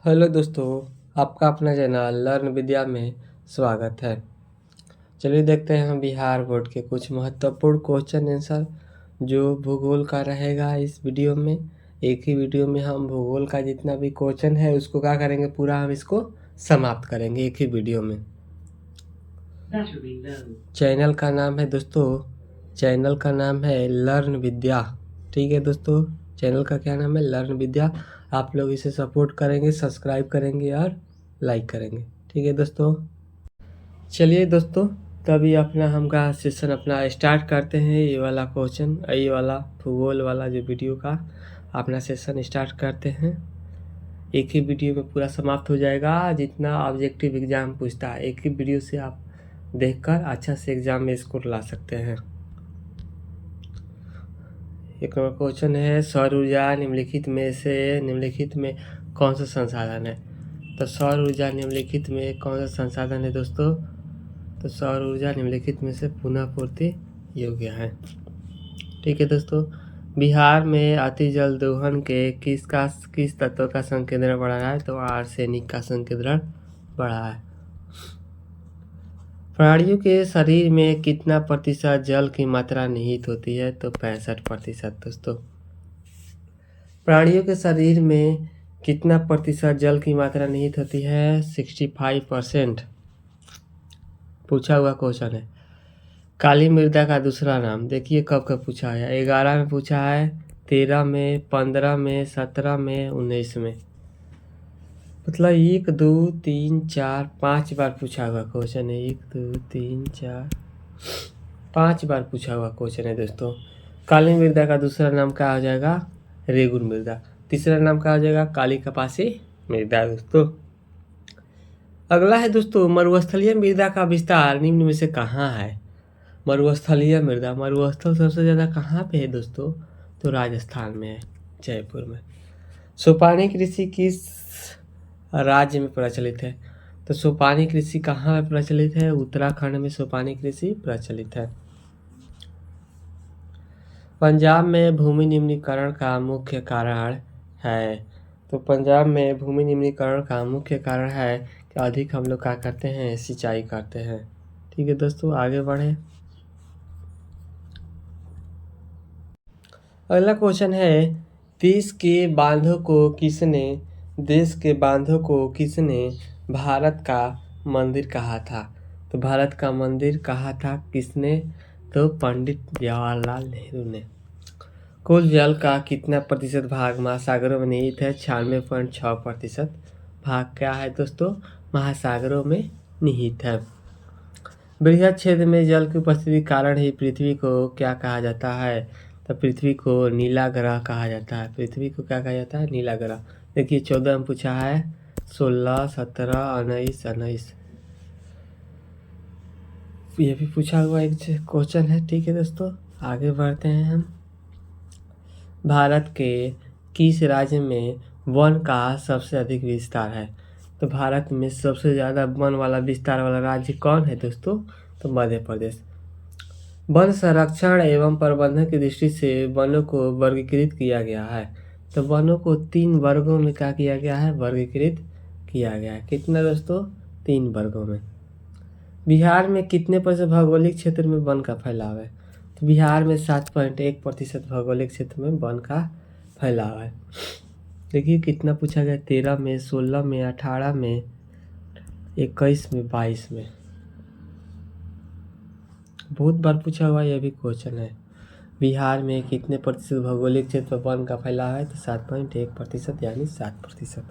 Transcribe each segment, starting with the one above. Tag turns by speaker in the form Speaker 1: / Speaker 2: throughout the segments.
Speaker 1: Hello दोस्तों, आपका अपना चैनल लर्न विद्या में स्वागत है। चलिए देखते हैं हम बिहार बोर्ड के कुछ महत्वपूर्ण क्वेश्चन आंसर जो भूगोल का रहेगा इस वीडियो में। एक ही वीडियो में हम भूगोल का जितना भी क्वेश्चन है उसको क्या करेंगे, पूरा हम इसको समाप्त करेंगे एक ही वीडियो में। चैनल का नाम है दोस्तों, चैनल का नाम है लर्न विद्या। ठीक है दोस्तों, चैनल का क्या नाम है, लर्न विद्या। आप लोग इसे सपोर्ट करेंगे, सब्सक्राइब करेंगे और लाइक करेंगे। ठीक है दोस्तों, चलिए दोस्तों तभी अपना हम का सेशन अपना स्टार्ट करते हैं। ये वाला क्वेश्चन, ये वाला भूगोल वाला जो वीडियो का अपना सेशन स्टार्ट करते हैं। एक ही वीडियो में पूरा समाप्त हो जाएगा। जितना ऑब्जेक्टिव एग्जाम पूछता है एक ही वीडियो से आप देखकर अच्छा से एग्जाम में स्कोर ला सकते हैं। एक नंबर क्वेश्चन है, सौर ऊर्जा निम्नलिखित में कौन सा संसाधन है। तो सौर ऊर्जा निम्नलिखित में कौन सा संसाधन है दोस्तों, तो सौर ऊर्जा निम्नलिखित में से पुनः पूर्ति योग्य है। ठीक है दोस्तों, बिहार में अति जल दोहन के किस तत्व का संकेंद्रण बढ़ा है, तो आर्सेनिक का संकेंद्रण बढ़ा है। प्राणियों के शरीर में कितना प्रतिशत जल की मात्रा निहित होती है, तो 65% दोस्तों। प्राणियों के शरीर में कितना प्रतिशत जल की मात्रा निहित होती है, 65%। पूछा हुआ क्वेश्चन है। काली मृदा का दूसरा नाम देखिए कब कब पूछा है, 11 में पूछा है, 13 में, 15 में, 17 में, 19 में। मतलब 1 2 3 4 5 बार पूछा हुआ क्वेश्चन है। 1 2 3 4 5 बार पूछा हुआ क्वेश्चन है दोस्तों। काली मृदा का दूसरा नाम क्या हो जाएगा, रेगुर मृदा। तीसरा नाम क्या हो जाएगा, काली कपासी मृदा दोस्तों। अगला है दोस्तों, मरुस्थलीय मृदा का विस्तार निम्न में से कहाँ है। मरुस्थलीय मृदा, मरुस्थल सबसे ज़्यादा कहाँ पे है दोस्तों, तो राजस्थान में है, जयपुर में। सोपानी कृषि किस राज्य में प्रचलित है, तो सोपानी कृषि कहाँ प्रचलित है, उत्तराखंड में सोपानी कृषि प्रचलित है। पंजाब में भूमि निम्नीकरण का मुख्य कारण है, तो पंजाब में भूमि निम्नीकरण का मुख्य कारण है कि अधिक हम लोग क्या करते हैं, सिंचाई करते हैं। ठीक है दोस्तों, आगे बढ़े। अगला क्वेश्चन है, देश के बांधों को किसने भारत का मंदिर कहा था, तो भारत का मंदिर कहा था किसने, तो पंडित जवाहरलाल नेहरू ने। कुल जल का कितना प्रतिशत भाग महासागरों में निहित है, 96.6% भाग क्या है दोस्तों, महासागरों में निहित है। बृहद क्षेत्र में जल की उपस्थिति कारण ही पृथ्वी को क्या कहा जाता है, तो पृथ्वी को नीला ग्रह कहा जाता है। पृथ्वी को क्या कहा जाता है, नीला ग्रह। देखिए 14 में पूछा है, 16 17 19 ये भी पूछा हुआ एक क्वेश्चन है। ठीक है दोस्तों, आगे बढ़ते हैं हम। भारत के किस राज्य में वन का सबसे अधिक विस्तार है, तो भारत में सबसे ज़्यादा वन वाला विस्तार वाला राज्य कौन है दोस्तों, तो मध्य प्रदेश। वन संरक्षण एवं प्रबंधन की दृष्टि से वनों को वर्गीकृत किया गया है, तो वनों को 3 वर्गों में क्या किया गया है, वर्गीकृत किया गया है। कितना दोस्तों, 3 वर्गों में। बिहार में कितने प्रतिशत भौगोलिक क्षेत्र में वन का फैलाव है, तो बिहार में 7.1% भौगोलिक क्षेत्र में वन का फैलाव है। देखिए कितना पूछा गया, 13 में, 16 में, 18 में, 21 में, 22 में। बहुत बार पूछा हुआ यह भी क्वेश्चन है। बिहार में कितने प्रतिशत भौगोलिक क्षेत्र पर वन का फैलाव है, तो 7.1% यानी 7%।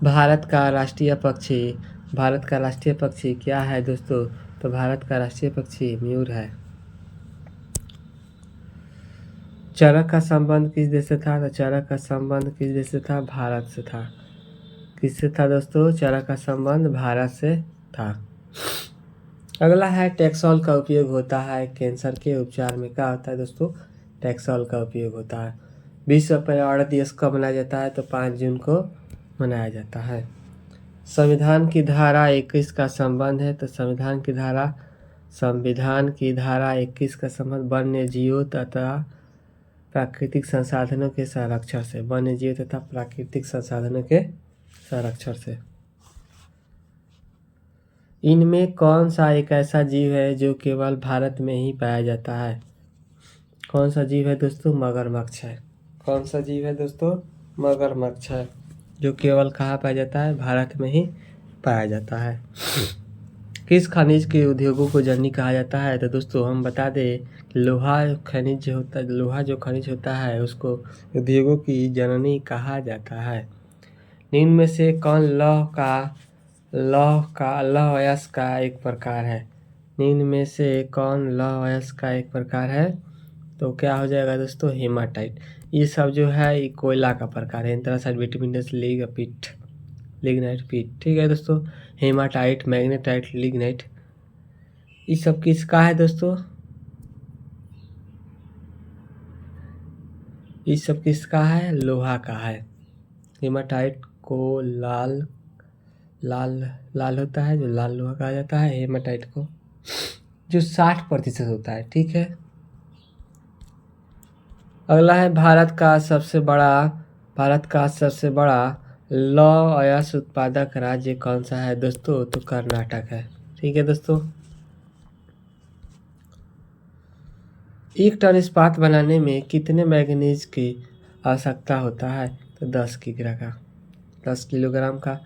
Speaker 1: भारत का राष्ट्रीय पक्षी क्या है दोस्तों, तो भारत का राष्ट्रीय पक्षी मयूर है। चरक का संबंध किस देश से था, तो चरक का संबंध किस देश से था, भारत से था। किससे था दोस्तों, चरक का संबंध भारत से था। अगला है, टैक्सोल का उपयोग होता है कैंसर के उपचार में। क्या होता है दोस्तों, टैक्सोल का उपयोग होता है। विश्व पर्यावरण दिवस कब मनाया जाता है, तो 5 जून को मनाया जाता है। संविधान की धारा 21 का संबंध है, तो संविधान की धारा 21 का संबंध वन्य जीवों तथा प्राकृतिक संसाधनों के संरक्षण से, वन्य जीव तथा प्राकृतिक संसाधनों के संरक्षण से। इनमें कौन सा एक ऐसा जीव है जो केवल भारत में ही पाया जाता है? कौन सा जीव है दोस्तों? मगरमच्छ है। कौन सा जीव है दोस्तों? मगरमच्छ है, जो केवल कहाँ पाया जाता है? भारत में ही पाया जाता है। किस खनिज के उद्योगों को जननी कहा जाता है? तो दोस्तों हम बता दें कि लोहा खनिज जो होता है, लोहा जो खनिज होता है उसको उद्योगों की जननी कहा जाता है। निम्न में से कौन लौह अयस्क का एक प्रकार है? निम्न में से कौन लौह अयस्क का एक प्रकार है? तो क्या हो जाएगा दोस्तों? हेमाटाइट। ये सब जो है ये कोयला का प्रकार है। एंथ्रासाइट, बिटुमिनस, लिग्नाइट, पीट। ठीक है दोस्तों। हेमाटाइट, मैग्नेटाइट, लिग्नाइट, ये सब किसका है दोस्तों? ये सब किसका है? लोहा का है। हेमाटाइट को लाल होता है, जो लाल लोहा कहा जाता है हेमाटाइट को, जो 60% होता है। ठीक है। अगला है भारत का सबसे बड़ा लौह अयस्क उत्पादक राज्य कौन सा है दोस्तों? तो कर्नाटक है। ठीक है दोस्तों। 1 टन इस्पात बनाने में कितने मैंगनीज की आवश्यकता होता है? तो 10 किलोग्राम का।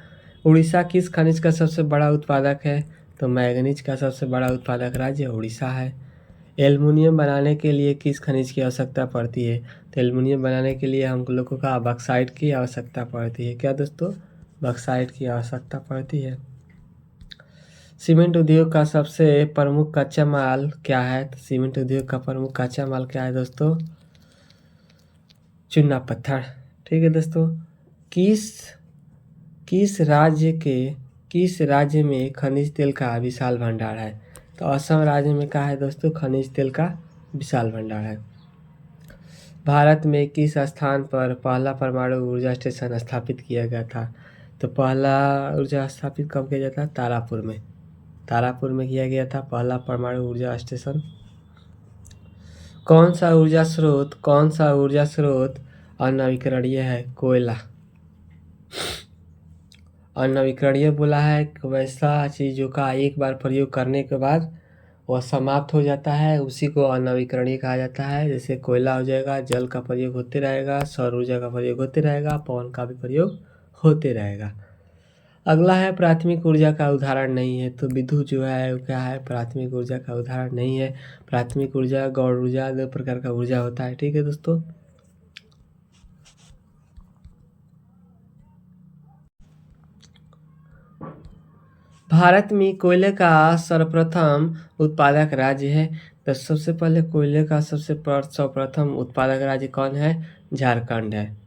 Speaker 1: उड़ीसा किस खनिज का सबसे बड़ा उत्पादक है? तो मैंगनीज का सबसे बड़ा उत्पादक राज्य उड़ीसा है। एल्युमिनियम बनाने के लिए किस खनिज की आवश्यकता पड़ती है? तो एल्युमिनियम बनाने के लिए हम लोगों को बॉक्साइट की आवश्यकता पड़ती है। क्या दोस्तों? बॉक्साइट की आवश्यकता पड़ती है। सीमेंट उद्योग का सबसे प्रमुख कच्चा माल क्या है? तो सीमेंट उद्योग का प्रमुख कच्चा माल क्या है दोस्तों? चूना पत्थर। ठीक है दोस्तों। किस राज्य में खनिज तेल का विशाल भंडार है? तो असम राज्य में कहा है दोस्तों खनिज तेल का विशाल भंडार है। भारत में किस स्थान पर पहला परमाणु ऊर्जा स्टेशन स्थापित किया गया था? तो पहला ऊर्जा स्थापित कब किया गया था? तारापुर में किया गया था पहला परमाणु ऊर्जा स्टेशन। कौन सा ऊर्जा स्रोत अनवीकरणीय है? कोयला। अनवीकरणीय बोला है वैसा चीज़ों का एक बार प्रयोग करने के बाद वह समाप्त हो जाता है, उसी को अनवीकरणीय कहा जाता है। जैसे कोयला हो जाएगा, जल का प्रयोग होते रहेगा, सौर ऊर्जा का प्रयोग होते रहेगा, पवन का भी प्रयोग होते रहेगा। अगला है प्राथमिक ऊर्जा का उदाहरण नहीं है। तो विद्युत जो है वो क्या है? प्राथमिक ऊर्जा का उदाहरण नहीं है। प्राथमिक ऊर्जा, गौण ऊर्जा, 2 प्रकार का ऊर्जा होता है। ठीक है दोस्तों। भारत में कोयले का सर्वप्रथम उत्पादक राज्य है। तो सबसे पहले कोयले का सर्वप्रथम उत्पादक राज्य कौन है? झारखंड है।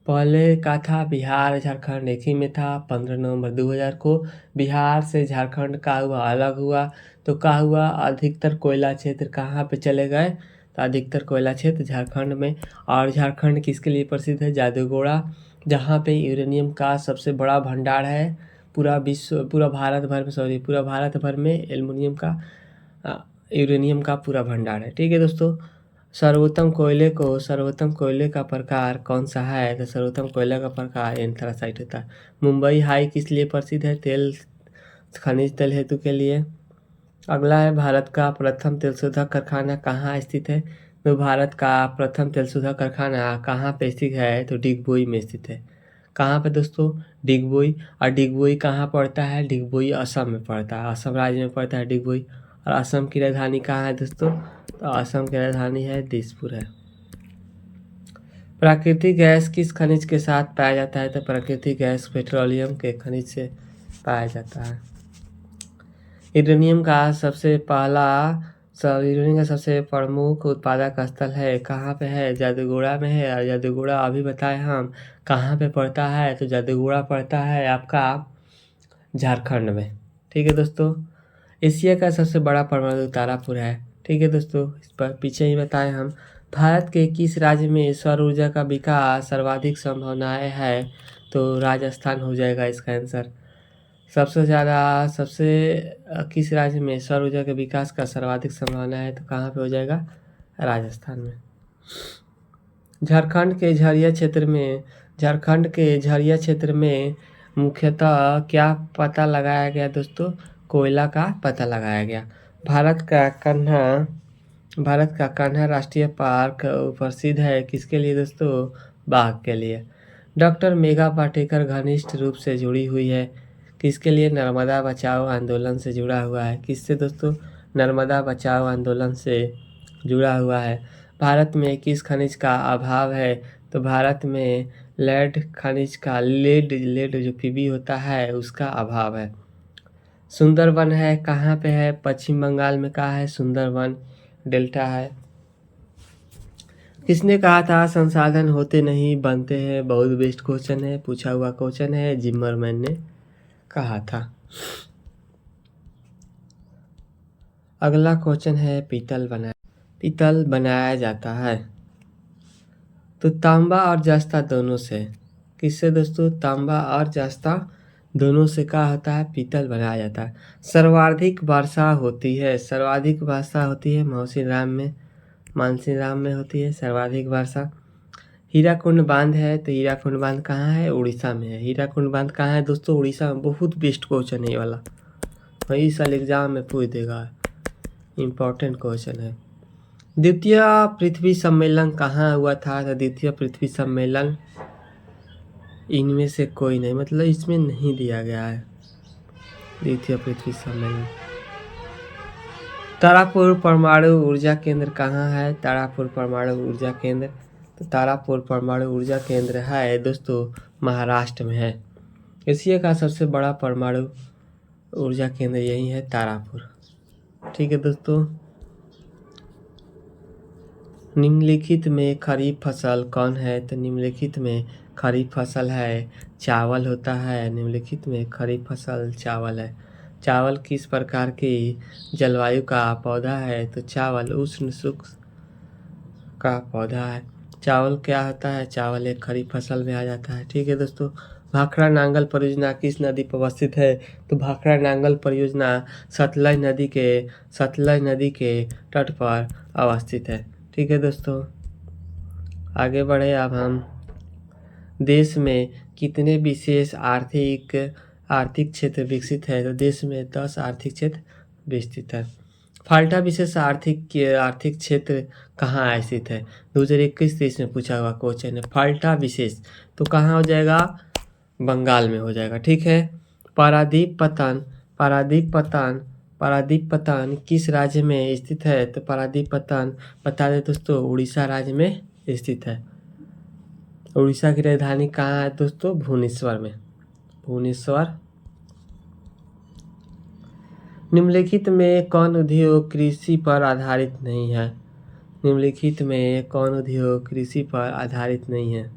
Speaker 1: पहले का था बिहार, झारखंड एक ही में था। 15 नवंबर 2000 को बिहार से झारखंड का अलग हुआ। तो क्या हुआ? अधिकतर कोयला क्षेत्र कहाँ पे चले गए? तो अधिकतर कोयला क्षेत्र झारखंड में। और झारखंड किसके लिए प्रसिद्ध है? जादूगोड़ा, जहाँ पे यूरेनियम का सबसे बड़ा भंडार है। पूरा भारत भर में यूरेनियम का पूरा भंडार है। ठीक है दोस्तों। सर्वोत्तम कोयले का प्रकार कौन सा है? तो सर्वोत्तम कोयले का प्रकार एंथ्रासाइट होता है। मुंबई हाई किस लिए प्रसिद्ध है? खनिज तेल हेतु के लिए। अगला है भारत का प्रथम तेलशोधक कारखाना कहाँ स्थित है? तो भारत का प्रथम तेलशोधक कारखाना कहाँ पे स्थित है? तो डिगबोई में स्थित है। कहाँ पे दोस्तों? डिगबोई। और डिगबोई कहाँ पड़ता है? डिगबोई असम में पड़ता है, असम राज्य में पड़ता है डिगबोई। और असम की राजधानी कहाँ है दोस्तों? तो असम की राजधानी है दिसपुर है। प्राकृतिक गैस किस खनिज के साथ पाया जाता है? तो प्राकृतिक गैस पेट्रोलियम के खनिज से पाया जाता है। यूरेनियम का सबसे प्रमुख उत्पादक स्थल है कहाँ पे है? जादूगोड़ा में है। और जादूगोड़ा अभी बताए हम कहाँ पे पड़ता है? तो जादूगोड़ा पड़ता है आपका झारखंड में। ठीक है दोस्तों। एशिया का सबसे बड़ा परमाणु तारापुर है। ठीक है दोस्तों। इस पर पीछे ही बताए हम। भारत के किस राज्य में सौर ऊर्जा का विकास सर्वाधिक संभावनाएं है? तो राजस्थान हो जाएगा इसका आंसर। किस राज्य में सौर ऊर्जा के विकास का सर्वाधिक संभावना है? तो कहाँ पे हो जाएगा? राजस्थान में। झारखंड के झरिया क्षेत्र में मुख्यतः क्या पता लगाया गया दोस्तों? कोयला का पता लगाया गया। भारत का कान्हा राष्ट्रीय पार्क प्रसिद्ध है किसके लिए दोस्तों? बाघ के लिए। डॉक्टर मेघा पाटेकर घनिष्ठ रूप से जुड़ी हुई है किसके लिए? नर्मदा बचाओ आंदोलन से जुड़ा हुआ है। किससे दोस्तों? नर्मदा बचाओ आंदोलन से जुड़ा हुआ है। भारत में किस खनिज का अभाव है? तो भारत में लेड खनिज का लेड जो पीबी होता है उसका अभाव है। सुंदरवन है कहाँ पे है? पश्चिम बंगाल में कहाँ है? सुंदरवन डेल्टा है। किसने कहा था संसाधन होते नहीं बनते हैं? बहुत बेस्ट क्वेश्चन है, पूछा हुआ क्वेश्चन है, जिम्मरमैन ने कहा था। अगला क्वेश्चन है पीतल बनाया जाता है तो तांबा और जस्ता दोनों से। किससे दोस्तों? तांबा और जस्ता दोनों से क्या होता है? पीतल बनाया जाता है। सर्वाधिक वर्षा होती है मानसीराम में होती है सर्वाधिक वर्षा। हीराकुंड बांध है तो हीराकुंड बांध कहाँ है? उड़ीसा में है। हीराकुंड बांध कहाँ है दोस्तों? उड़ीसा में। बहुत बेस्ट क्वेश्चन है ये वाला, वही साल एग्जाम में पूछ देगा, इम्पोर्टेंट क्वेश्चन है। द्वितीय पृथ्वी सम्मेलन कहाँ हुआ था? तो द्वितीय पृथ्वी सम्मेलन इनमें से कोई नहीं, मतलब इसमें नहीं दिया गया है द्वितीय पृथ्वी सम्मेलन। तारापुर परमाणु ऊर्जा केंद्र कहाँ है? तारापुर परमाणु ऊर्जा केंद्र, तो तारापुर परमाणु ऊर्जा केंद्र है दोस्तों महाराष्ट्र में है। एशिया का सबसे बड़ा परमाणु ऊर्जा केंद्र यही है तारापुर। ठीक है दोस्तों। निम्नलिखित में खरीफ फसल कौन है? तो निम्नलिखित में खरीफ फसल है चावल होता है। निम्नलिखित में खरीफ फसल चावल है। चावल किस प्रकार की जलवायु का पौधा है? तो चावल उष्ण शुष्क का पौधा है। चावल क्या होता है? चावल एक खरीफ फसल में आ जाता है। ठीक है दोस्तों। भाखड़ा नांगल परियोजना किस नदी पर अवस्थित है? तो भाखड़ा नांगल परियोजना सतलज नदी के तट पर अवस्थित है। ठीक है दोस्तों। आगे बढ़े अब हम। देश में कितने विशेष आर्थिक क्षेत्र विकसित है? तो देश में 10 आर्थिक क्षेत्र विकसित है। फाल्टा विशेष आर्थिक क्षेत्र कहाँ स्थित है? 2021-23 में पूछा हुआ क्वेश्चन है। फाल्टा विशेष तो कहाँ हो जाएगा? बंगाल में हो जाएगा। ठीक है। पारादीप पतन किस राज्य में स्थित है? तो पारादीप पतन बता दें दोस्तों उड़ीसा राज्य में स्थित है। उड़ीसा की राजधानी कहाँ है दोस्तों? भुवनेश्वर में। निम्नलिखित में कौन उद्योग कृषि पर आधारित नहीं है? निम्नलिखित में कौन उद्योग कृषि पर आधारित नहीं है?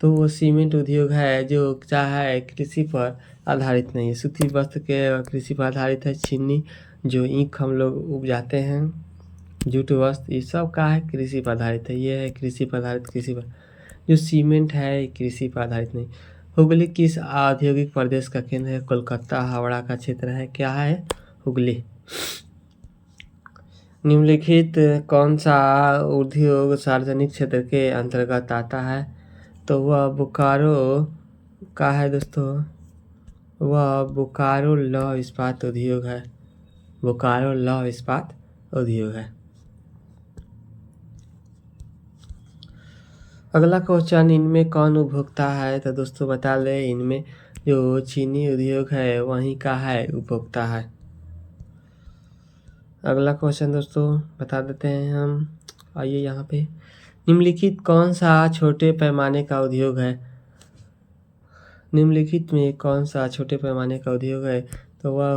Speaker 1: तो वो सीमेंट उद्योग है जो क्या है? कृषि पर आधारित नहीं है। सूती वस्त्र के कृषि पर आधारित है। चीनी जो ईंख हम लोग उपजाते हैं, जूट वस्त्र, ये सब का है कृषि पर आधारित है। ये है कृषि पर आधारित। कृषि पर जो सीमेंट है कृषि पर आधारित नहीं। हुगली किस औद्योगिक प्रदेश का केंद्र है? कोलकाता हावड़ा का क्षेत्र है। क्या है? हुगली। निम्नलिखित कौन सा उद्योग सार्वजनिक क्षेत्र के अंतर्गत आता है? तो वह बोकारो का है दोस्तों, वह बोकारो लौह इस्पात उद्योग है। बोकारो लौह इस्पात उद्योग है। अगला क्वेश्चन, इनमें कौन उपभोक्ता है? तो दोस्तों बता दें इनमें जो चीनी उद्योग है वहीं का है उपभोक्ता है। अगला क्वेश्चन दोस्तों बता देते हैं हम। आइए यहाँ पे, निम्नलिखित कौन सा छोटे पैमाने का उद्योग है? निम्नलिखित में कौन सा छोटे पैमाने का उद्योग है? तो वह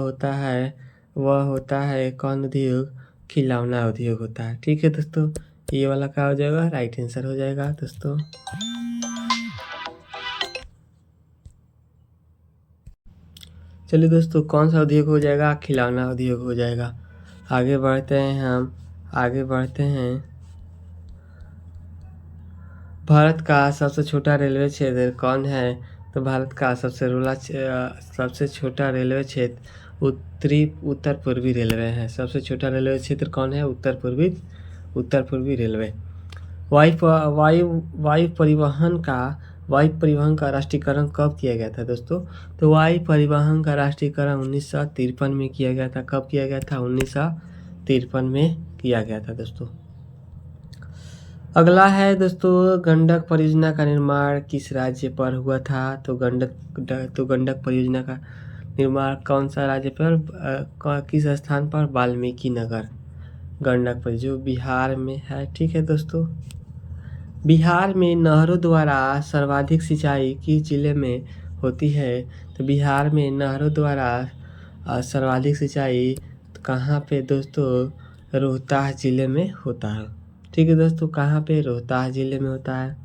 Speaker 1: होता है कौन उद्योग? खिलौना उद्योग होता है। ठीक है दोस्तों, ये वाला क्या हो जाएगा? राइट आंसर हो जाएगा दोस्तों। चलिए दोस्तों, कौन सा उद्योग हो जाएगा? खिलौना उद्योग हो जाएगा। आगे बढ़ते हैं। भारत का सबसे छोटा रेलवे क्षेत्र कौन है? तो भारत का सबसे छोटा रेलवे क्षेत्र उत्तर पूर्वी रेलवे है। सबसे छोटा रेलवे क्षेत्र कौन है? उत्तर उत्तर पूर्वी रेलवे। वायु वायु वायु परिवहन का वायु परिवहन का राष्ट्रीयकरण कब किया गया था दोस्तों? तो वायु परिवहन का राष्ट्रीयकरण 1953 में किया गया था। कब किया गया था? 1953 में किया गया था दोस्तों। अगला है दोस्तों, गंडक परियोजना का निर्माण किस राज्य पर हुआ था? तो गंडक परियोजना का निर्माण कौन सा राज्य पर, किस स्थान पर? वाल्मीकि नगर। गंडक पर जो बिहार में है। ठीक है दोस्तों। बिहार में नहरों द्वारा सर्वाधिक सिंचाई किस जिले में होती है? तो बिहार में नहरों द्वारा सर्वाधिक सिंचाई कहाँ पे दोस्तों? रोहतास जिले में होता है। ठीक है दोस्तों, कहाँ पे? रोहतास जिले में होता है।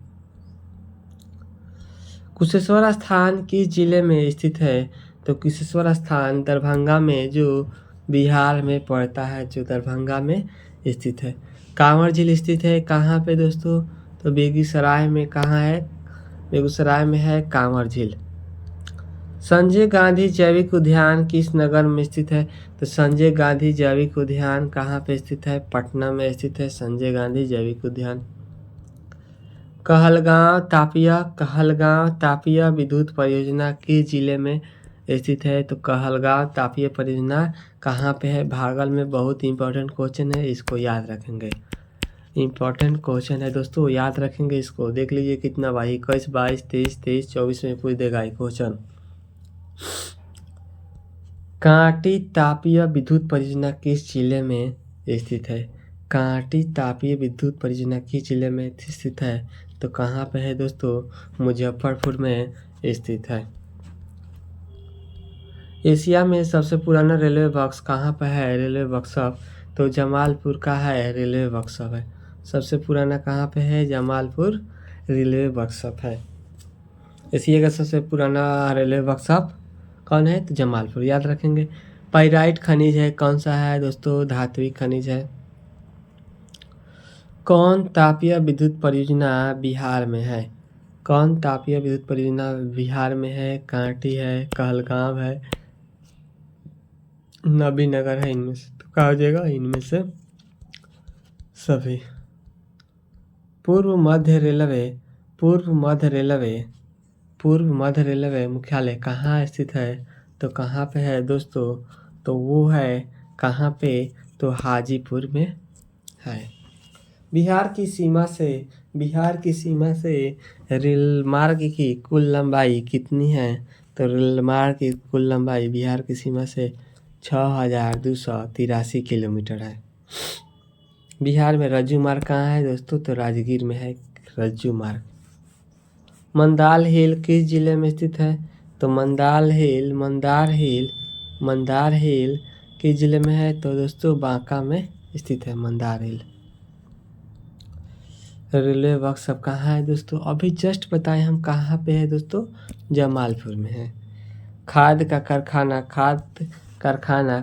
Speaker 1: कुशेश्वर स्थान किस जिले में स्थित है? तो कुशेश्वर स्थान दरभंगा में, जो बिहार में पड़ता है, जो दरभंगा में स्थित है। कांवर झील स्थित है कहाँ पे दोस्तों? तो बेगूसराय में। कहाँ है? बेगूसराय में है कांवर झील। संजय गांधी जैविक उद्यान किस नगर में स्थित है? तो संजय गांधी जैविक उद्यान कहाँ पे स्थित है? पटना में स्थित है संजय गांधी जैविक उद्यान। कहलगांव तापिया विद्युत परियोजना किस जिले में स्थित है? तो कहलगांव तापिया परियोजना कहाँ पे है? भागल में। बहुत इंपॉर्टेंट क्वेश्चन है, इसको याद रखेंगे। इंपॉर्टेंट क्वेश्चन है दोस्तों, याद रखेंगे इसको। देख लीजिए कितना भाई, 21, 22, 23, 24 में पूछ देगा ये क्वेश्चन। कांटी तापीय विद्युत परियोजना किस जिले में स्थित है? कांटी तापीय विद्युत परियोजना किस जिले में स्थित है? तो कहाँ पे है दोस्तों? मुजफ्फरपुर में स्थित है। एशिया में सबसे पुराना रेलवे वर्क्स कहाँ पर है? रेलवे वर्कशॉप तो जमालपुर का है, रेलवे वर्कशॉप है। सबसे पुराना कहाँ पे है? जमालपुर रेलवे वर्कशॉप है। एशिया का सबसे पुराना रेलवे वर्कशॉप कौन है? तो जमालपुर, याद रखेंगे। पाइराइट खनिज है कौन सा है दोस्तों? धात्विक खनिज है। कौन तापीय विद्युत परियोजना बिहार में है? कौन तापीय विद्युत परियोजना बिहार में है? कांटी है, कहलगांव है, नबीनगर है। इनमें से तो क्या हो जाएगा? इनमें से सभी। पूर्व मध्य रेलवे मुख्यालय कहाँ स्थित है? तो कहाँ पे है दोस्तों? तो वो है कहाँ पे? तो हाजीपुर में है। बिहार की सीमा से रेल मार्ग की कुल लंबाई कितनी है? तो रेल मार्ग की कुल लंबाई बिहार की सीमा से 6283 किलोमीटर है। बिहार में रज्जू मार्ग कहाँ है दोस्तों? तो राजगीर में है रज्जू मार्ग। मंदाल हिल किस जिले में स्थित है? तो मंदार हिल किस जिले में है? तो दोस्तों बांका में स्थित है मंदार हिल। रेलवे वर्कशॉप कहाँ है दोस्तों? अभी जस्ट बताएं हम कहाँ पे है दोस्तों? जमालपुर में है। खाद का कारखाना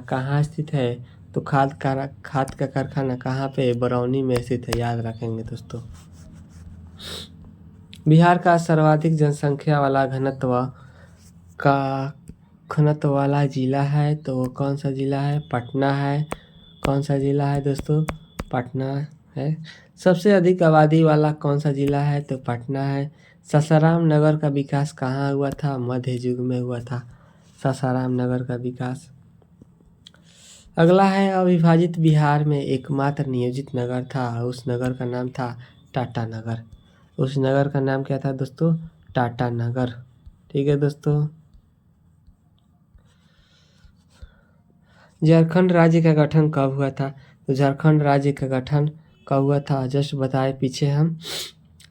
Speaker 1: कहाँ स्थित है? तो खाद का कारखाना कहाँ पे? बरौनी में स्थित है, याद रखेंगे दोस्तों। बिहार का सर्वाधिक जनसंख्या वाला घनत्व वाला जिला है तो वो कौन सा जिला है? पटना है। कौन सा जिला है दोस्तों? पटना है। सबसे अधिक आबादी वाला कौन सा जिला है? तो पटना है। सासाराम नगर का विकास कहाँ हुआ था? मध्य युग में हुआ था सासाराम नगर का विकास। अगला है, अविभाजित बिहार में एकमात्र नियोजित नगर था, उस नगर का नाम था टाटा नगर। उस नगर का नाम क्या था दोस्तों? टाटा नगर। ठीक है दोस्तों। झारखंड राज्य का गठन कब हुआ था? तो झारखंड राज्य का गठन कब हुआ था? जस्ट बताए पीछे हम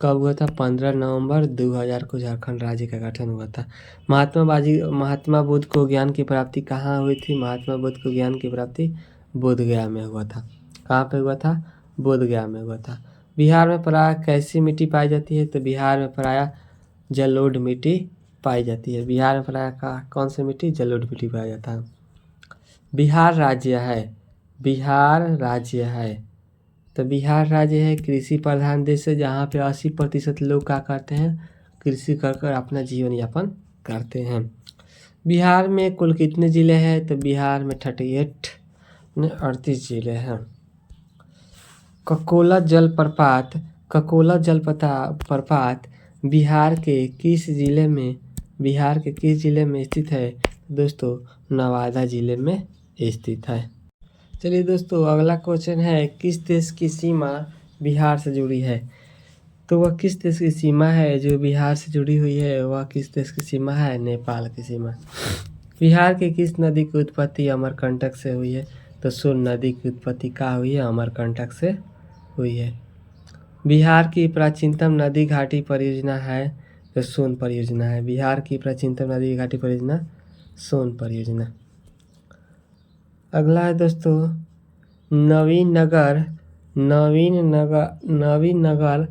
Speaker 1: कब हुआ था? 15 नवंबर 2000 को झारखंड राज्य का गठन हुआ था। महात्मा बुद्ध को ज्ञान की प्राप्ति कहाँ हुई थी? महात्मा बुद्ध को ज्ञान की प्राप्ति बोधगया में हुआ था। कहाँ पे हुआ था? बोधगया में हुआ था। बिहार में प्रायः कैसी मिट्टी पाई जाती है? तो बिहार में प्रायः जलोढ़ मिट्टी पाई जाती है। बिहार में प्रायः कौन सी मिट्टी? जलोढ़ मिट्टी पाया जाता है। बिहार राज्य है तो बिहार राज्य है कृषि प्रधान देश है, जहाँ पे 80% लोग क्या करते हैं? कृषि कर अपना जीवन यापन करते हैं। बिहार में कुल कितने ज़िले हैं? तो बिहार में 38 जिले हैं। ककोला जलप्रपात ककोला जलप्रपात बिहार के किस जिले में स्थित है? दोस्तों नवादा जिले में स्थित है। चलिए दोस्तों अगला क्वेश्चन है, किस देश की सीमा बिहार से जुड़ी है? तो वह किस देश की सीमा है जो बिहार से जुड़ी हुई है? वह किस देश की सीमा है? नेपाल की सीमा। बिहार की किस नदी की उत्पत्ति अमरकंटक से हुई है? तो सोन नदी की उत्पत्ति कहाँ हुई है? अमरकंटक से हुई है। बिहार की प्राचीनतम नदी घाटी परियोजना है? तो सोन परियोजना है। बिहार की प्राचीनतम नदी घाटी परियोजना सोन परियोजना। अगला है दोस्तों, नवीन नगर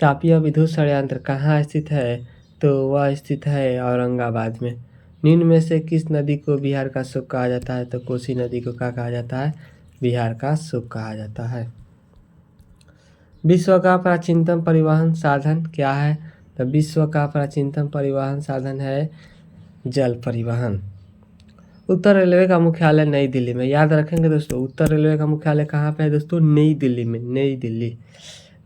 Speaker 1: तापीय विद्युत संयंत्र कहाँ स्थित है? तो वह स्थित है औरंगाबाद में। निम्न में से किस नदी को बिहार का सुख कहा जाता है? तो कोसी नदी को क्या कहा जाता है? बिहार का सुख कहा जाता है। विश्व का प्राचीनतम परिवहन साधन क्या है? तो विश्व का प्राचीनतम परिवहन साधन है जल परिवहन। उत्तर रेलवे का मुख्यालय नई दिल्ली में। याद रखेंगे दोस्तों, उत्तर रेलवे का मुख्यालय कहाँ पे है दोस्तों? नई दिल्ली में, नई दिल्ली।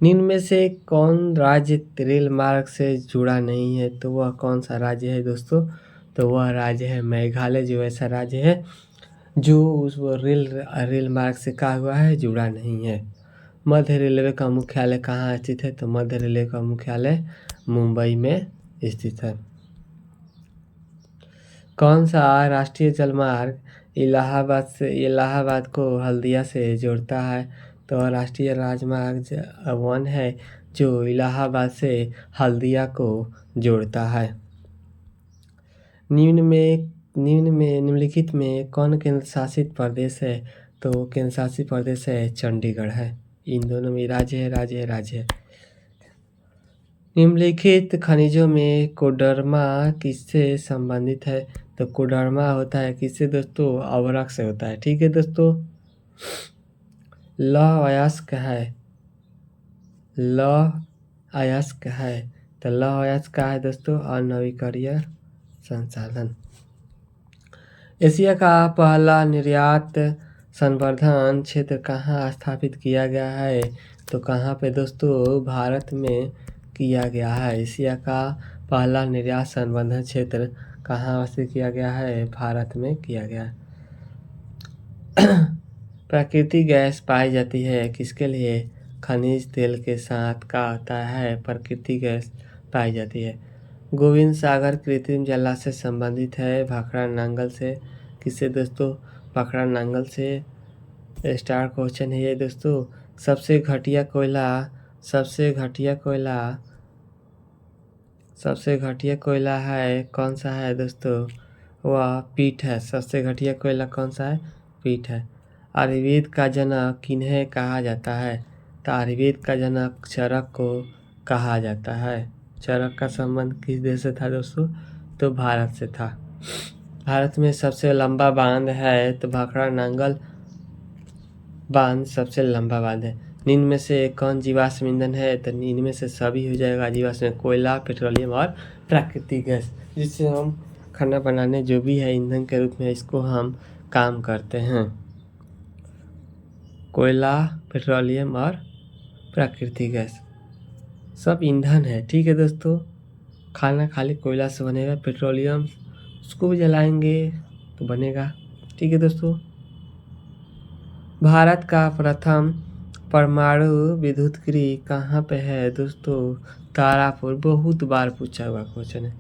Speaker 1: निम्न में से कौन राज्य रेल मार्ग से जुड़ा नहीं है? तो वह कौन सा राज्य है दोस्तों? तो वह राज्य है मेघालय, जो ऐसा राज्य है जो उस रेल मार्ग से क्या हुआ है? जुड़ा नहीं है। मध्य रेलवे का मुख्यालय कहाँ स्थित है? तो मध्य रेलवे का मुख्यालय मुंबई में स्थित है। कौन सा राष्ट्रीय जलमार्ग इलाहाबाद को हल्दिया से जोड़ता है? तो राष्ट्रीय राजमार्ग 1 है जो इलाहाबाद से हल्दिया को जोड़ता है। निम्नलिखित में कौन केंद्र शासित प्रदेश है? तो केंद्र शासित प्रदेश है चंडीगढ़ है। इन दोनों में राज्य है। निम्नलिखित खनिजों में कोडरमा किससे संबंधित है? तो कोडरमा होता है किससे दोस्तों? अवरक से होता है। ठीक है दोस्तों। लौह अयस्क है तो लौह अयस्क का है दोस्तों अनवीकरणीय संसाधन। एशिया का पहला निर्यात संवर्धन क्षेत्र कहाँ स्थापित किया गया है? तो कहाँ पे दोस्तों? भारत में किया गया है। एशिया का पहला निर्यात संवर्धन क्षेत्र कहाँ से किया गया है? भारत में किया गया है। प्राकृतिक गैस पाई जाती है किसके लिए? खनिज तेल के साथ क्या होता है? प्राकृतिक गैस पाई जाती है। गोविंद सागर कृत्रिम जलाशय संबंधित है भाखड़ा नांगल से। किससे दोस्तों? भाखड़ा नांगल से। स्टार क्वेश्चन है ये दोस्तों। सबसे घटिया कोयला है कौन सा है दोस्तों? वह पीट है। सबसे घटिया कोयला कौन सा है? पीट है। आयुर्वेद का जनक किन्हें कहा जाता है? तो आयुर्वेद का जनक चरक को कहा जाता है। चरक का संबंध किस देश से था दोस्तों? तो भारत से था। भारत में सबसे लंबा बांध है तो भाखड़ा नांगल बांध सबसे लंबा बांध है। निम्न में से कौन जीवाश्म ईंधन है? तो निम्न में से सभी हो जाएगा जीवाश्म, कोयला, पेट्रोलियम और प्राकृतिक गैस, जिससे हम खाना बनाने जो भी है ईंधन के रूप में इसको हम काम करते हैं। कोयला, पेट्रोलियम और प्राकृतिक गैस सब ईंधन है। ठीक है दोस्तों। खाना खाली कोयला से बनेगा, पेट्रोलियम उसको भी जलाएंगे तो बनेगा। ठीक है दोस्तों। भारत का प्रथम परमाणु विद्युत गृह कहाँ पे है दोस्तों? तारापुर। बहुत बार पूछा हुआ क्वेश्चन है।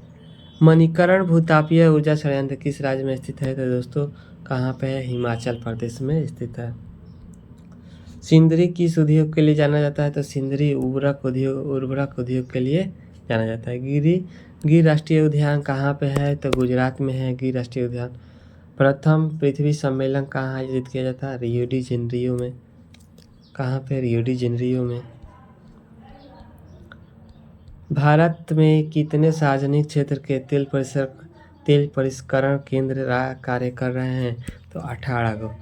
Speaker 1: मणिकरण भूतापीय ऊर्जा संयंत्र किस राज्य में स्थित है? तो दोस्तों कहाँ पे है? हिमाचल प्रदेश में स्थित है। सिंदरी किस उद्योग के लिए जाना जाता है? तो सिंदरी उर्वरक उद्योग के लिए जाना जाता है। गिर राष्ट्रीय उद्यान कहाँ पे है? तो गुजरात में है गिर राष्ट्रीय उद्यान। प्रथम पृथ्वी सम्मेलन कहाँ आयोजित किया जाता है? रियो डी जेनेरियो में। कहाँ पे? रियो डी जेनेरियो में। भारत में कितने सार्वजनिक क्षेत्र के तेल परिष्करण केंद्र कार्य कर रहे हैं? तो 18 गो।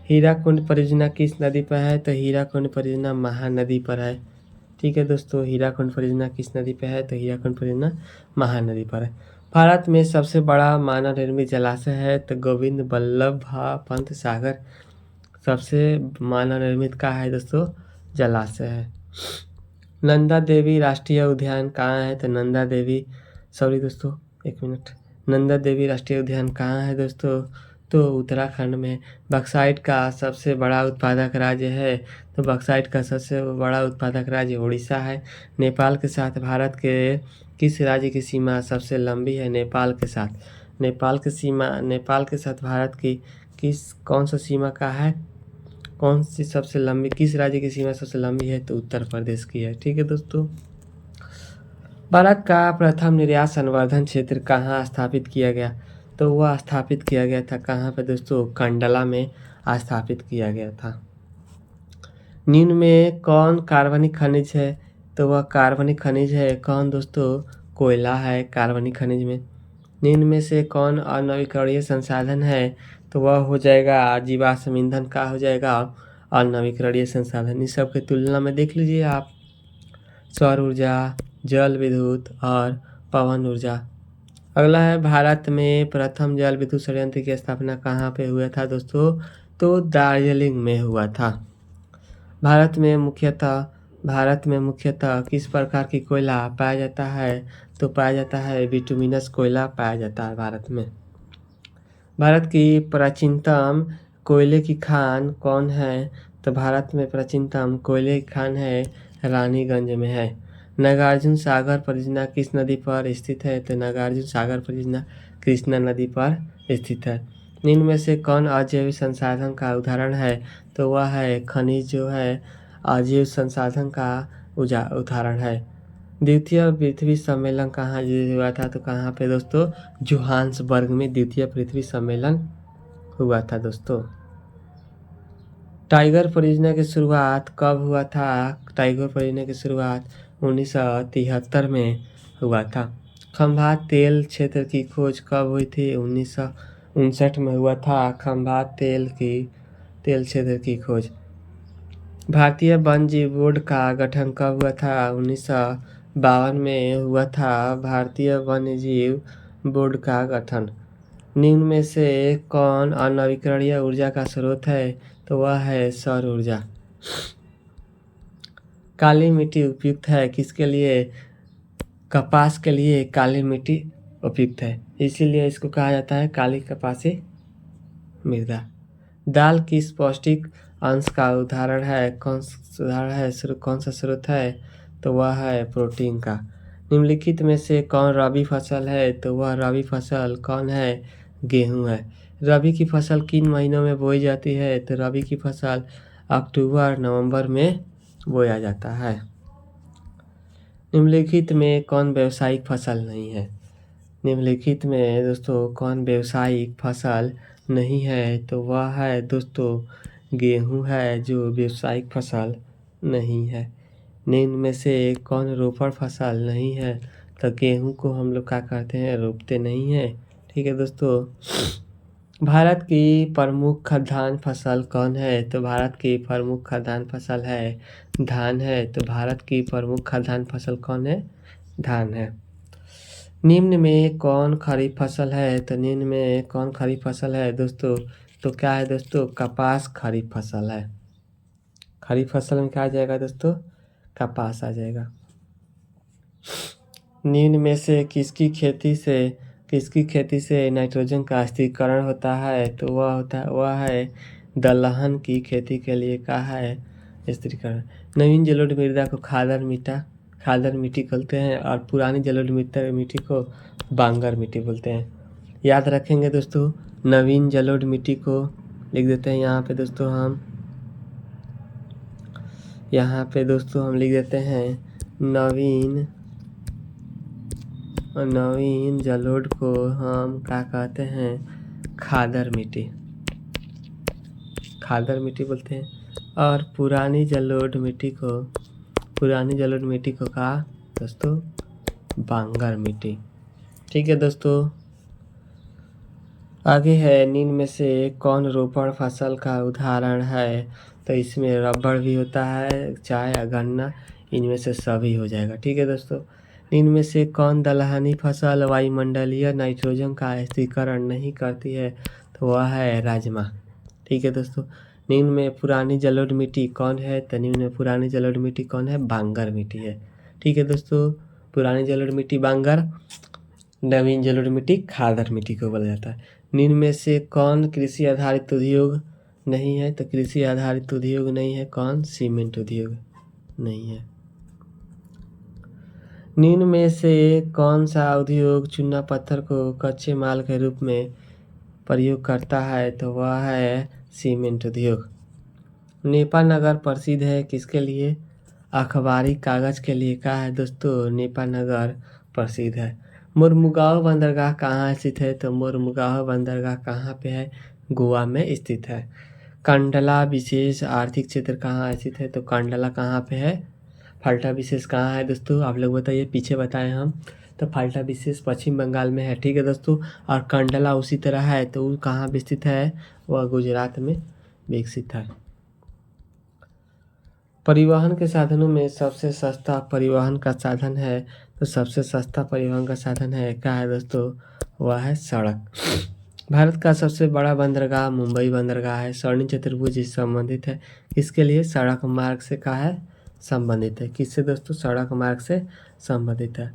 Speaker 1: हीराकुंड परियोजना किस नदी पर है? तो हीराकुंड परियोजना महानदी पर है। ठीक है दोस्तों। हीराकुंड परियोजना किस नदी पर है? तो हीराकुंड परियोजना महानदी पर है। भारत में सबसे बड़ा मानव निर्मित जलाशय है तो गोविंद बल्लभ पंत सागर सबसे मानव निर्मित का है दोस्तों? जलाशय है। नंदा देवी राष्ट्रीय उद्यान कहाँ है? तो नंदा देवी नंदा देवी राष्ट्रीय उद्यान कहाँ है दोस्तों? तो उत्तराखंड में। बॉक्साइट का सबसे बड़ा उत्पादक राज्य है? तो बॉक्साइट का सबसे बड़ा उत्पादक राज्य उड़ीसा है। नेपाल के साथ भारत के किस राज्य की सीमा सबसे लंबी है? नेपाल के साथ। नेपाल के साथ भारत की कौन सा सीमा का है? कौन सी सबसे लंबी, किस राज्य की सीमा सबसे लंबी है? तो उत्तर प्रदेश की है। ठीक है दोस्तों। भारत का प्रथम निर्यात संवर्धन क्षेत्र कहाँ स्थापित किया गया? तो वह स्थापित किया गया था कहाँ पे दोस्तों? कंडला में स्थापित किया गया था। निम्न में कौन कार्बनिक खनिज है? तो वह कार्बनिक खनिज है कौन दोस्तों? कोयला है कार्बनिक खनिज में। निम्न में से कौन अनवीकरणीय संसाधन है? तो वह हो जाएगा जीवाश्म ईंधन का हो जाएगा अनवीकरणीय संसाधन। इस सब की तुलना में देख लीजिए आप, सौर ऊर्जा, जल विद्युत और पवन ऊर्जा। अगला है भारत में प्रथम जल विद्युत संयंत्र की स्थापना कहाँ पे हुआ था दोस्तों? तो दार्जिलिंग में हुआ था। भारत में मुख्यतः किस प्रकार की कोयला पाया जाता है? तो पाया जाता है बिटुमिनस कोयला पाया जाता है भारत में। भारत की प्राचीनतम कोयले की खान कौन है? तो भारत में प्राचीनतम कोयले की खान है रानीगंज में है। नागार्जुन सागर परियोजना किस नदी पर स्थित है? तो नागार्जुन सागर परियोजना कृष्णा नदी पर स्थित है। निम्न में से कौन अजैविक संसाधन का उदाहरण है? तो वह है खनिज जो है अजैविक संसाधन का उदाहरण है। द्वितीय पृथ्वी सम्मेलन कहाँ हुआ था? तो कहाँ पे दोस्तों? जोहान्सबर्ग में द्वितीय पृथ्वी सम्मेलन हुआ था दोस्तों। टाइगर परियोजना की शुरुआत कब हुआ था? टाइगर परियोजना की शुरुआत 1973 में हुआ था। खंभात तेल क्षेत्र की खोज कब हुई थी? 1959 में हुआ था खंभात तेल क्षेत्र की खोज। भारतीय वन्य जीव बोर्ड का गठन कब हुआ था? 1952 में हुआ था भारतीय वन्य जीव बोर्ड का गठन। निम्न में से कौन अनवीकरणीय ऊर्जा का स्रोत है? तो वह है सौर ऊर्जा। काली मिट्टी उपयुक्त है किसके लिए? कपास के लिए काली मिट्टी उपयुक्त है, इसीलिए इसको कहा जाता है काली कपासी मृदा। दाल किस पौष्टिक अंश का उदाहरण है? कौन सा स्रोत है? तो वह है प्रोटीन का। निम्नलिखित में से कौन रबी फसल है? तो वह रबी फसल कौन है? गेहूं है। रबी की फसल किन महीनों में बोई जाती है? तो रबी की फसल अक्टूबर नवंबर में बोया जाता है। निम्नलिखित में कौन व्यावसायिक फसल नहीं है? निम्नलिखित में दोस्तों कौन व्यावसायिक फसल नहीं है? तो वह है दोस्तों गेहूं है जो व्यावसायिक फसल नहीं है। निम्न में से कौन रोपण फसल नहीं है? तो गेहूं को हम लोग क्या करते हैं? रोपते नहीं हैं। ठीक है दोस्तों। भारत की प्रमुख खाद्यान्न फसल कौन है? तो भारत की प्रमुख खाद्यान्न फसल है धान है। तो भारत की प्रमुख खाद्यान्न फसल कौन है? धान है। निम्न में कौन खरीफ फसल है? तो निम्न में कौन खरीफ फसल है दोस्तों? तो क्या है दोस्तों? कपास खरीफ फसल है। खरीफ फसल में क्या आ जाएगा दोस्तों? कपास आ जाएगा। निम्न में से किसकी खेती से नाइट्रोजन का स्थिरीकरण होता है? तो वह है दलहन की खेती के लिए क्या है? स्थिरीकरण। नवीन जलोढ़ मृदा को खादर मिट्टी बोलते हैं और पुरानी जलोढ़ मिट्टी को बांगर मिट्टी बोलते हैं। याद रखेंगे दोस्तों, नवीन जलोढ़ मिट्टी को लिख देते हैं यहाँ पे दोस्तों हम लिख देते हैं नवीन जलोढ़ को हम क्या कहते हैं? खादर मिट्टी बोलते हैं। और पुरानी जलोढ़ मिट्टी को कहा दोस्तों? बांगर मिट्टी। ठीक है दोस्तों। आगे है निम्न में से कौन रोपण फसल का उदाहरण है? तो इसमें रबड़ भी होता है, चाय या गन्ना, इनमें से सभी हो जाएगा। ठीक है दोस्तों। निम्न में से कौन दलहनी फसल वायुमंडलीय नाइट्रोजन का स्थिरीकरण नहीं करती है? तो वह है राजमा। ठीक है दोस्तों। निम्न में पुरानी जलोढ़ मिट्टी कौन है? तो निम्न में पुरानी जलोढ़ मिट्टी कौन है? बांगर मिट्टी है। ठीक है दोस्तों, पुरानी जलोढ़ मिट्टी बांगर, नवीन जलोढ़ मिट्टी खादर मिट्टी को बोला जाता है। निम्न में से कौन कृषि आधारित उद्योग नहीं है? तो कृषि आधारित उद्योग नहीं है कौन? सीमेंट उद्योग नहीं है। निम्न में से कौन सा उद्योग चूना पत्थर को कच्चे माल के रूप में प्रयोग करता है? तो वह है सीमेंट उद्योग। नेपा नगर प्रसिद्ध है किसके लिए? अखबारी कागज के लिए। कहा है दोस्तों? नेपा नगर प्रसिद्ध है। मुरमुगाओ बंदरगाह कहाँ स्थित है? तो मुरमुगाओ बंदरगाह कहाँ पे है? गोवा में स्थित है। कंडला विशेष आर्थिक क्षेत्र कहाँ स्थित है? तो कंडला कहाँ पे है? फाल्टा विशेष कहाँ है दोस्तों? आप लोग बताइए, पीछे बताएं हम। तो फाल्टा विशेष पश्चिम बंगाल में है। ठीक है दोस्तों, और कंडला उसी तरह है, तो वो कहाँ विकसित है? वह गुजरात में विकसित है। परिवहन के साधनों में सबसे सस्ता परिवहन का साधन है, तो सबसे सस्ता परिवहन का साधन है क्या है दोस्तों? वह है सड़क। भारत का सबसे बड़ा बंदरगाह मुंबई बंदरगाह है। स्वर्णिम चतुर्भुज संबंधित है किसके लिए? सड़क मार्ग से। कहा है? संबंधित है। किससे दोस्तों? सड़क मार्ग से संबंधित है।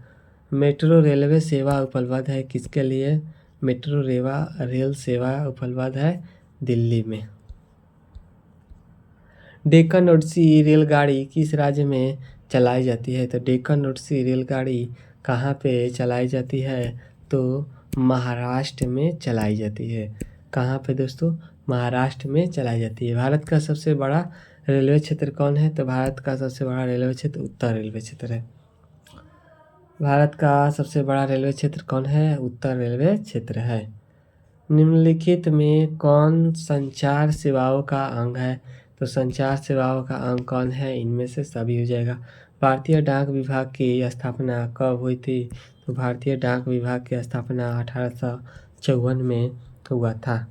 Speaker 1: मेट्रो रेलवे सेवा उपलब्ध है किसके लिए? मेट्रो रेल सेवा उपलब्ध है दिल्ली में। डेक्कन ओडिसी रेलगाड़ी किस राज्य में चलाई जाती है? तो डेक्कन ओडिसी रेलगाड़ी कहाँ पे चलाई जाती है? तो महाराष्ट्र में चलाई जाती है। कहाँ पे दोस्तों? महाराष्ट्र में चलाई जाती है। भारत का सबसे बड़ा रेलवे क्षेत्र कौन है? तो भारत का सबसे बड़ा रेलवे क्षेत्र उत्तर रेलवे क्षेत्र है। भारत का सबसे बड़ा रेलवे क्षेत्र कौन है? उत्तर रेलवे क्षेत्र है। निम्नलिखित में कौन संचार सेवाओं का अंग है? तो संचार सेवाओं का अंग कौन है? इनमें से सभी हो जाएगा। भारतीय डाक विभाग की स्थापना कब हुई थी? तो भारतीय डाक विभाग की स्थापना 1854 में हुआ था।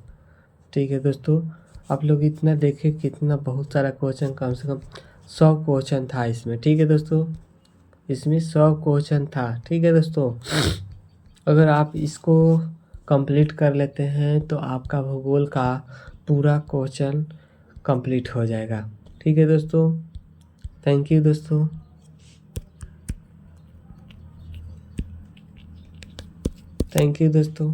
Speaker 1: ठीक है दोस्तों, आप लोग इतना देखें कितना बहुत सारा क्वेश्चन, कम से कम 100 क्वेश्चन था इसमें। ठीक है दोस्तों, इसमें 100 क्वेश्चन था। ठीक है दोस्तों, अगर आप इसको कंप्लीट कर लेते हैं तो आपका भूगोल का पूरा क्वेश्चन कंप्लीट हो जाएगा। ठीक है दोस्तों, थैंक यू दोस्तों। थैंक यू दोस्तों।